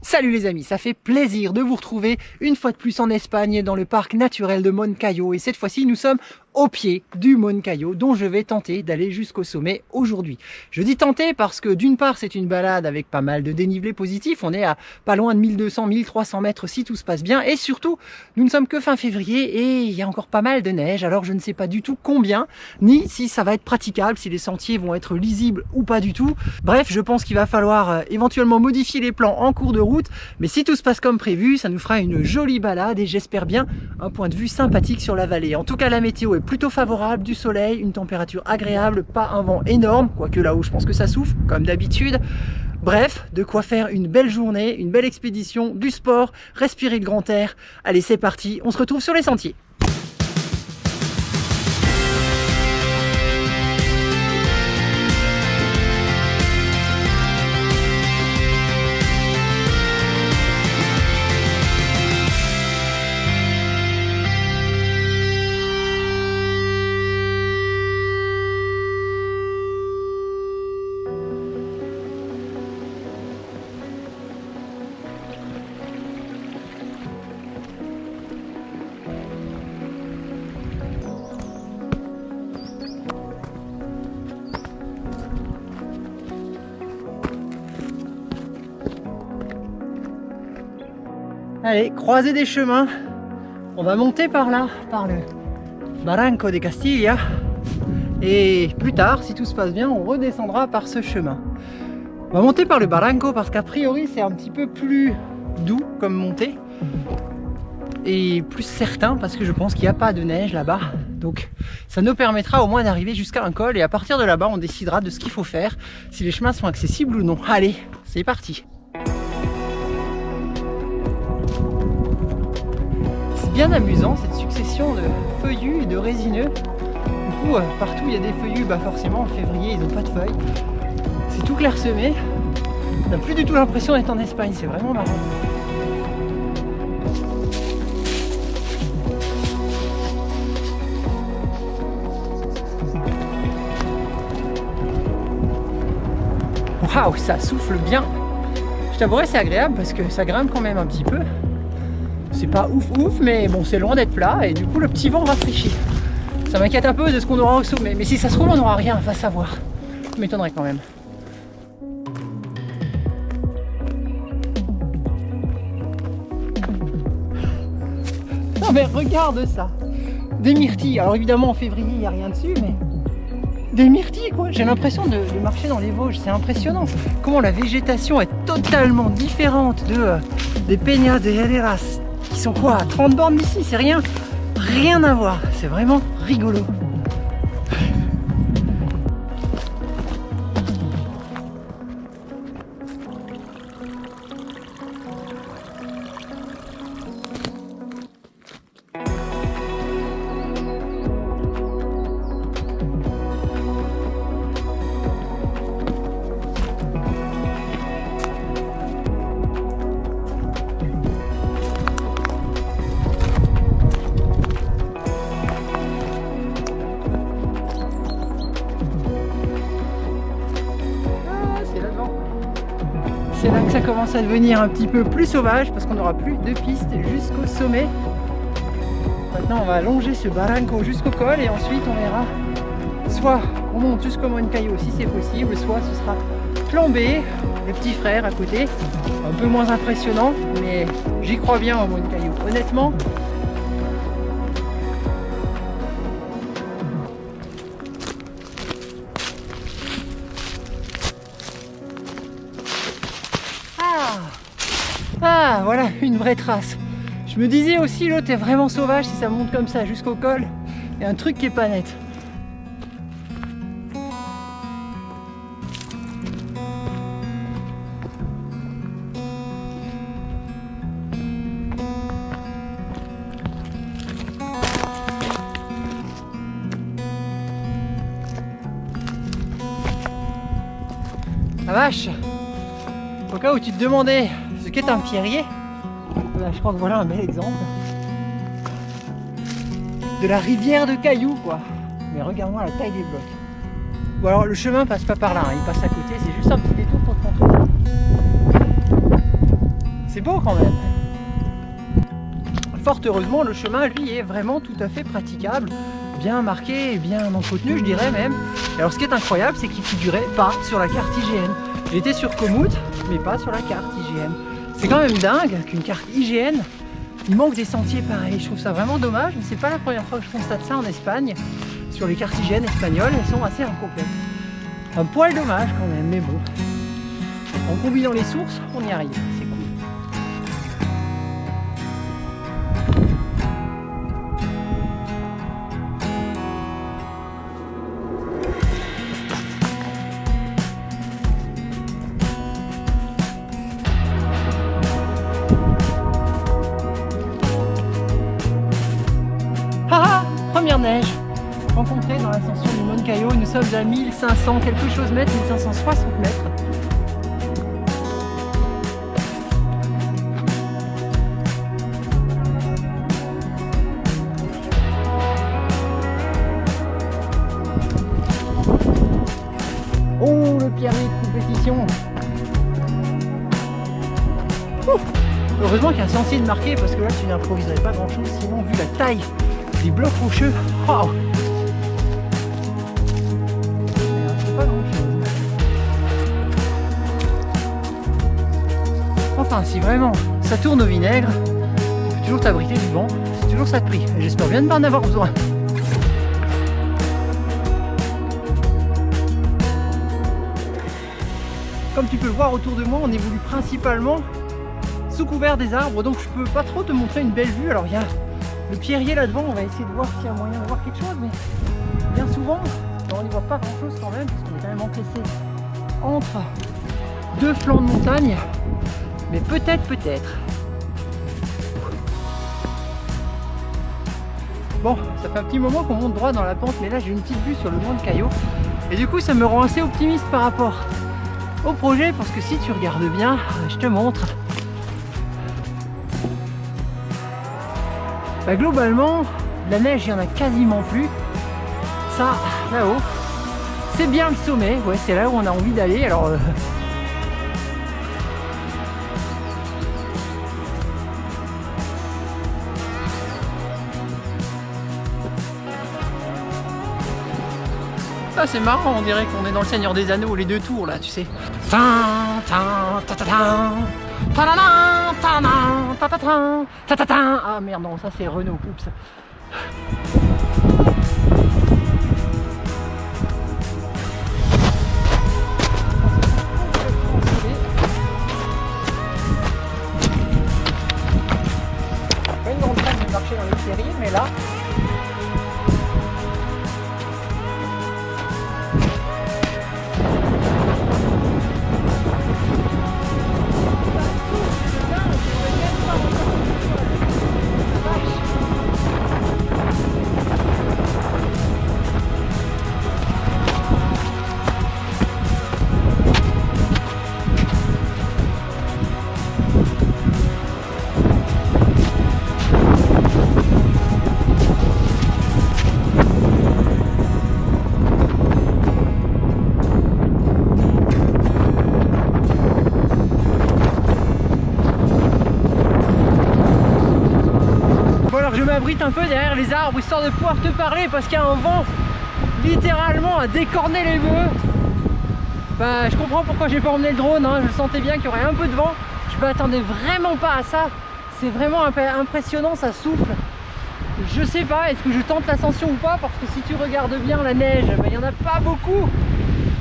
Salut les amis, ça fait plaisir de vous retrouver une fois de plus en Espagne dans le parc naturel de Moncayo et cette fois-ci nous sommes au pied du Moncayo dont je vais tenter d'aller jusqu'au sommet aujourd'hui. Je dis tenter parce que d'une part c'est une balade avec pas mal de dénivelé positif, on est à pas loin de 1200-1300 mètres si tout se passe bien et surtout nous ne sommes que fin février et il y a encore pas mal de neige, alors je ne sais pas du tout combien ni si ça va être praticable, si les sentiers vont être lisibles ou pas du tout. Bref, je pense qu'il va falloir éventuellement modifier les plans en cours de route, mais si tout se passe comme prévu, ça nous fera une jolie balade et j'espère bien un point de vue sympathique sur la vallée. En tout cas, la météo est plutôt favorable, du soleil, une température agréable, pas un vent énorme, quoique là-haut je pense que ça souffle, comme d'habitude. Bref, de quoi faire une belle journée, une belle expédition, du sport, respirer le grand air. Allez, c'est parti, on se retrouve sur les sentiers. Allez, croisée des chemins, on va monter par là, par le Barranco de Castilla et plus tard, si tout se passe bien, on redescendra par ce chemin. On va monter par le Barranco parce qu'a priori c'est un petit peu plus doux comme montée et plus certain parce que je pense qu'il n'y a pas de neige là-bas, donc ça nous permettra au moins d'arriver jusqu'à un col et à partir de là-bas on décidera de ce qu'il faut faire, si les chemins sont accessibles ou non. Allez, c'est parti! Bien amusant cette succession de feuillus et de résineux. Du coup, partout il y a des feuillus, bah forcément en février ils n'ont pas de feuilles. C'est tout clairsemé. On n'a plus du tout l'impression d'être en Espagne, c'est vraiment marrant. Waouh, ça souffle bien. Je t'avouerai c'est agréable parce que ça grimpe quand même un petit peu. C'est pas ouf ouf, mais bon, c'est loin d'être plat et du coup le petit vent rafraîchit. Ça m'inquiète un peu de ce qu'on aura au sommet, mais si ça se trouve on n'aura rien, va savoir. Je m'étonnerais quand même. Non mais regarde ça, des myrtilles. Alors évidemment en février il n'y a rien dessus, mais des myrtilles quoi. J'ai l'impression de marcher dans les Vosges, c'est impressionnant. Comment la végétation est totalement différente des Peñas de Herreras. Qui sont quoi, à 30 bornes d'ici, c'est rien à voir, c'est vraiment rigolo. C'est là que ça commence à devenir un petit peu plus sauvage parce qu'on n'aura plus de piste jusqu'au sommet. Maintenant on va allonger ce barranco jusqu'au col et ensuite on verra soit on monte jusqu'au Moncayo si c'est possible, soit ce sera plan B, le petit frère à côté, un peu moins impressionnant mais j'y crois bien au Moncayo, honnêtement. Ah, voilà, une vraie trace. Je me disais aussi, l'autre est vraiment sauvage si ça monte comme ça jusqu'au col. Il y a un truc qui est pas net. La vache! Au cas où tu te demandais ce qu'est un pierrier, je crois que voilà un bel exemple de la rivière de cailloux quoi. Mais regarde-moi la taille des blocs. Bon alors le chemin passe pas par là, hein, il passe à côté, c'est juste un petit détour pour te montrer. C'est beau quand même. Fort heureusement, le chemin, lui, est vraiment tout à fait praticable, bien marqué et bien entretenu, je dirais même. Et alors, ce qui est incroyable, c'est qu'il figurait pas sur la carte IGN. J'étais sur Komoot, mais pas sur la carte IGN. C'est quand même dingue qu'une carte IGN, il manque des sentiers pareils. Je trouve ça vraiment dommage, mais c'est pas la première fois que je constate ça en Espagne. Sur les cartes IGN espagnoles, elles sont assez incomplètes. Un poil dommage quand même, mais bon. En combinant les sources, on y arrive. C'est cool. Première neige rencontrée dans l'ascension du Moncayo. Nous sommes à 1500 quelque chose mètres, 1560 mètres. Oh, le pied de compétition. Heureusement qu'il y a un sentier de marqué parce que là tu n'improviserais pas grand chose, sinon vu la taille des blocs rocheux, wow. C'est pas grand chose. Enfin, si vraiment ça tourne au vinaigre, tu peux toujours t'abriter du vent, c'est toujours ça de prix. Et j'espère bien de ne pas en avoir besoin. Comme tu peux le voir autour de moi, on évolue principalement sous couvert des arbres, donc je peux pas trop te montrer une belle vue. Alors il y a le pierrier là devant, on va essayer de voir s'il y a moyen de voir quelque chose, mais bien souvent on n'y voit pas grand chose quand même, parce qu'on est quand même encaissé entre deux flancs de montagne, mais peut-être. Bon, ça fait un petit moment qu'on monte droit dans la pente, mais là j'ai une petite vue sur le Moncayo, et du coup ça me rend assez optimiste par rapport au projet, parce que si tu regardes bien, je te montre. Bah, globalement, la neige, il n'y en a quasiment plus. Ça, là-haut, c'est bien le sommet. Ouais, c'est là où on a envie d'aller. Alors, ah, c'est marrant, on dirait qu'on est dans le Seigneur des Anneaux, les deux tours là, tu sais. Ah merde, non, ça c'est Renault, oups. Pas une grande taille de marcher dans les séries, mais là. Je m'abrite un peu derrière les arbres histoire de pouvoir te parler parce qu'il y a un vent littéralement à décorner les bœufs. Bah, je comprends pourquoi j'ai pas emmené le drone, hein. Je sentais bien qu'il y aurait un peu de vent. Je m'attendais vraiment pas à ça. C'est vraiment impressionnant, ça souffle. Je sais pas, est-ce que je tente l'ascension ou pas, parce que si tu regardes bien la neige, bah, il y en a pas beaucoup.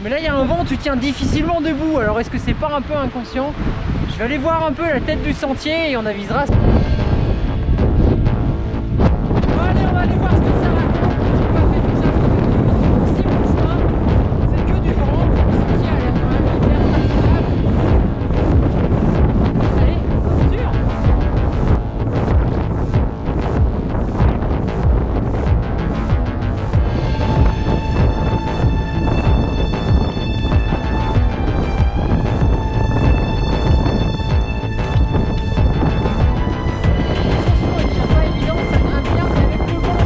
Mais là il y a un vent, tu tiens difficilement debout. Alors est-ce que c'est pas un peu inconscient? Je vais aller voir un peu la tête du sentier et on avisera. Allez, on va aller voir ce que ça raconte. J'ai pas fait tout ça. Si mon chemin, c'est que du vent. Le sentier a l'air quand même hyper praticable. Allez, aventure. L'ascension est déjà pas évidente, ça grimpe bien, mais avec le vent,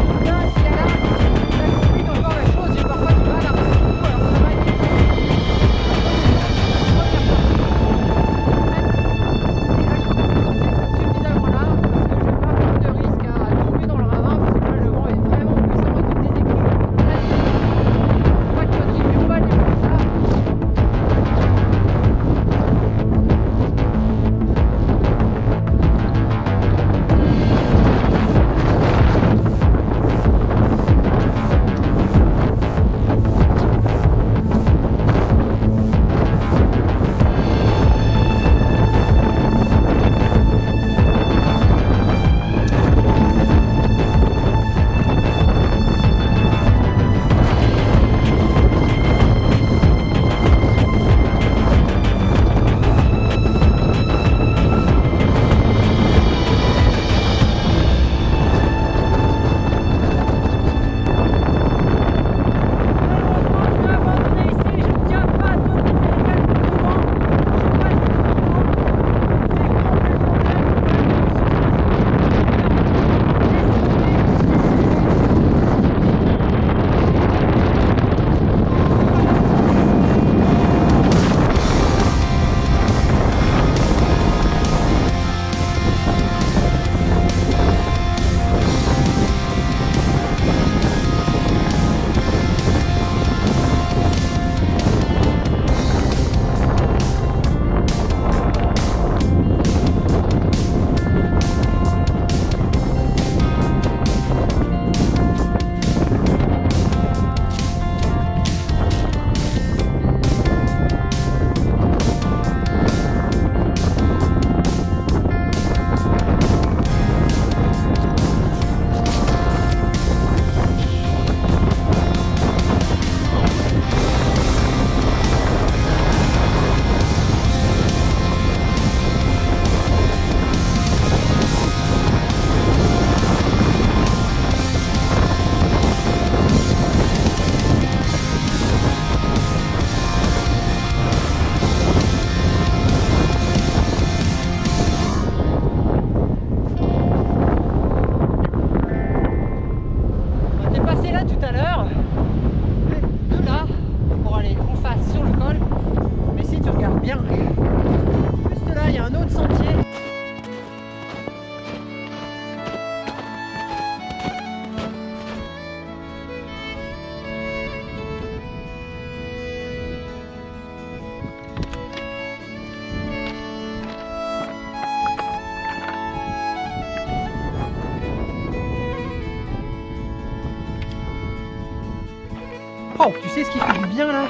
Waouh, tu sais ce qui fait du bien là?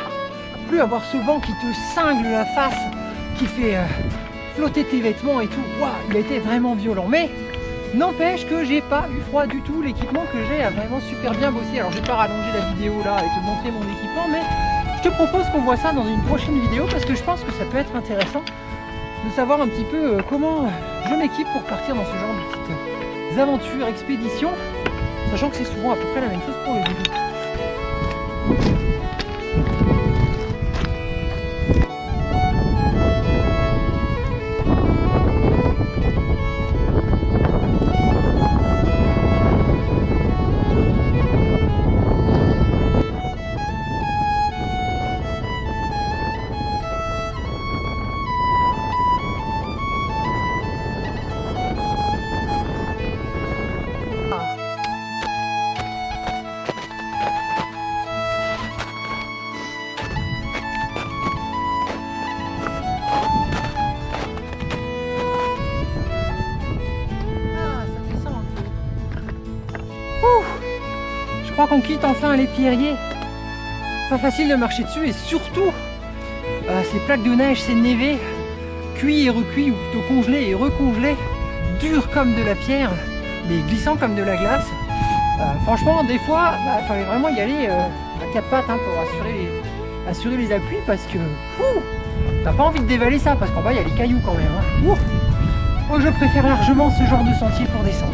Plus avoir ce vent qui te cingle la face, qui fait flotter tes vêtements et tout. Waouh, il a été vraiment violent. Mais n'empêche que j'ai pas eu froid du tout. L'équipement que j'ai a vraiment super bien bossé. Alors je vais pas rallonger la vidéo là et te montrer mon équipement, mais je te propose qu'on voit ça dans une prochaine vidéo parce que je pense que ça peut être intéressant de savoir un petit peu comment je m'équipe pour partir dans ce genre de petites aventures, expéditions, sachant que c'est souvent à peu près la même chose pour le vélo. Je crois qu'on quitte enfin les pierriers. Pas facile de marcher dessus et surtout ces plaques de neige, ces névés, cuits et recuits ou plutôt congelés et recongelés, durs comme de la pierre, mais glissants comme de la glace. Franchement, des fois, il fallait vraiment y aller à quatre pattes pour assurer les appuis parce que t'as pas envie de dévaler ça parce qu'en bas il y a les cailloux quand même. Oh, je préfère largement ce genre de sentier pour descendre.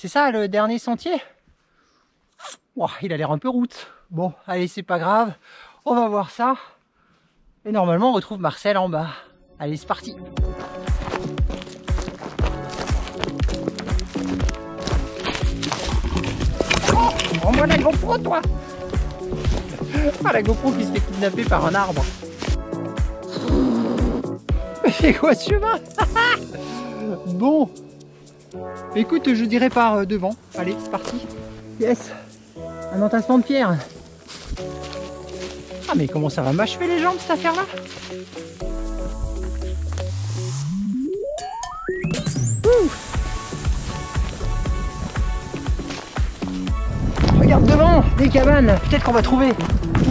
C'est ça le dernier sentier? Wow, il a l'air un peu route. Bon, allez, c'est pas grave. On va voir ça. Et normalement, on retrouve Marcel en bas. Allez, c'est parti. Oh, rends-moi la GoPro, toi. Ah, la GoPro qui se fait kidnapper par un arbre. Mais c'est quoi ce chemin? Bon. Écoute, je dirais par devant. Allez, c'est parti. Yes. Un entassement de pierre. Ah, mais comment ça va m'achever les jambes cette affaire-là? Regarde devant, des cabanes. Peut-être qu'on va trouver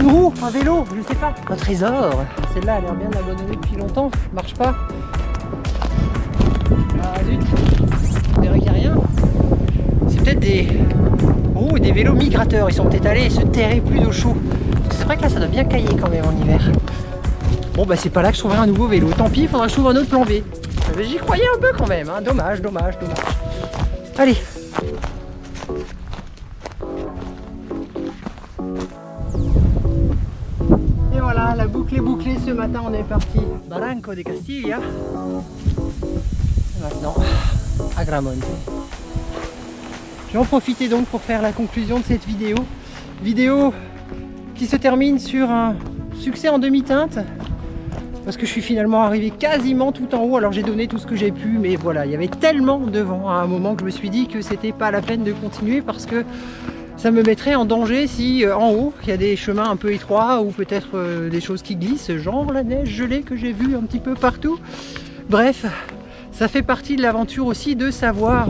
une roue, un vélo, je sais pas. Un trésor. Celle-là a l'air bien abandonnée depuis longtemps. Marche pas. Ah zut. On dirait qu'il n'y a rien. C'est peut-être des roues et des vélos migrateurs. Ils sont peut-être allés se terrer plus au chaud. C'est vrai que là ça doit bien cailler quand même en hiver. Bon bah c'est pas là que je trouverai un nouveau vélo. Tant pis, il faudra que je trouve un autre plan B. J'y croyais un peu quand même. Hein. Dommage, dommage, dommage. Allez. Et voilà, la boucle est bouclée. Ce matin on est parti Barranco de Castilla. Et maintenant Agramonte. Je vais en profiter donc pour faire la conclusion de cette vidéo. Vidéo qui se termine sur un succès en demi-teinte. Parce que je suis finalement arrivé quasiment tout en haut. Alors j'ai donné tout ce que j'ai pu. Mais voilà, il y avait tellement de vent à un moment que je me suis dit que c'était pas la peine de continuer. Parce que ça me mettrait en danger si en haut, il y a des chemins un peu étroits. Ou peut-être des choses qui glissent. Genre la neige gelée que j'ai vue un petit peu partout. Bref, ça fait partie de l'aventure aussi de savoir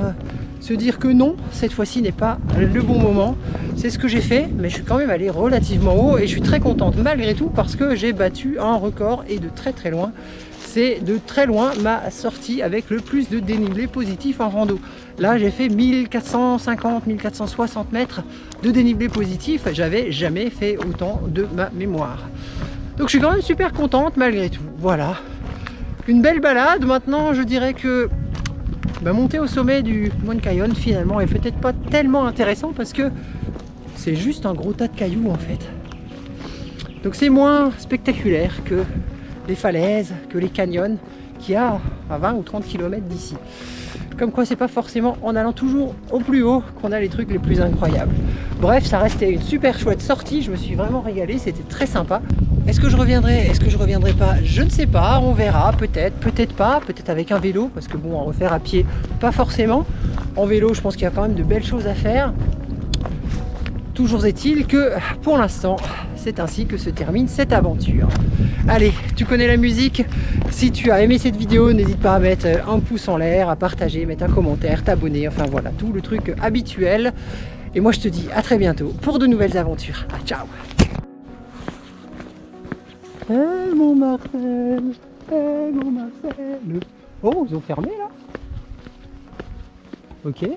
se dire que non, cette fois-ci n'est pas le bon moment. C'est ce que j'ai fait, mais je suis quand même allé relativement haut et je suis très contente malgré tout parce que j'ai battu un record et de très très loin. C'est de très loin ma sortie avec le plus de dénivelé positif en rando. Là j'ai fait 1450-1460 mètres de dénivelé positif, j'avais jamais fait autant de ma mémoire. Donc je suis quand même super contente malgré tout. Voilà, une belle balade. Maintenant je dirais que monter au sommet du Mont Cayon finalement est peut-être pas tellement intéressant parce que c'est juste un gros tas de cailloux en fait. Donc c'est moins spectaculaire que les falaises, que les canyons qu'il y a à 20 ou 30 km d'ici. Comme quoi c'est pas forcément en allant toujours au plus haut qu'on a les trucs les plus incroyables. Bref, ça restait une super chouette sortie, je me suis vraiment régalé, c'était très sympa. Est-ce que je reviendrai? Est-ce que je reviendrai pas? Je ne sais pas, on verra, peut-être, peut-être pas, peut-être avec un vélo, parce que bon, en refaire à pied, pas forcément. En vélo, je pense qu'il y a quand même de belles choses à faire. Toujours est-il que pour l'instant, c'est ainsi que se termine cette aventure. Allez, tu connais la musique. Si tu as aimé cette vidéo, n'hésite pas à mettre un pouce en l'air, à partager, mettre un commentaire, t'abonner, enfin voilà, tout le truc habituel. Et moi je te dis à très bientôt pour de nouvelles aventures. Ah, ciao. Hey mon Marcel, hey mon Marcel. Oh, ils ont fermé là. Ok.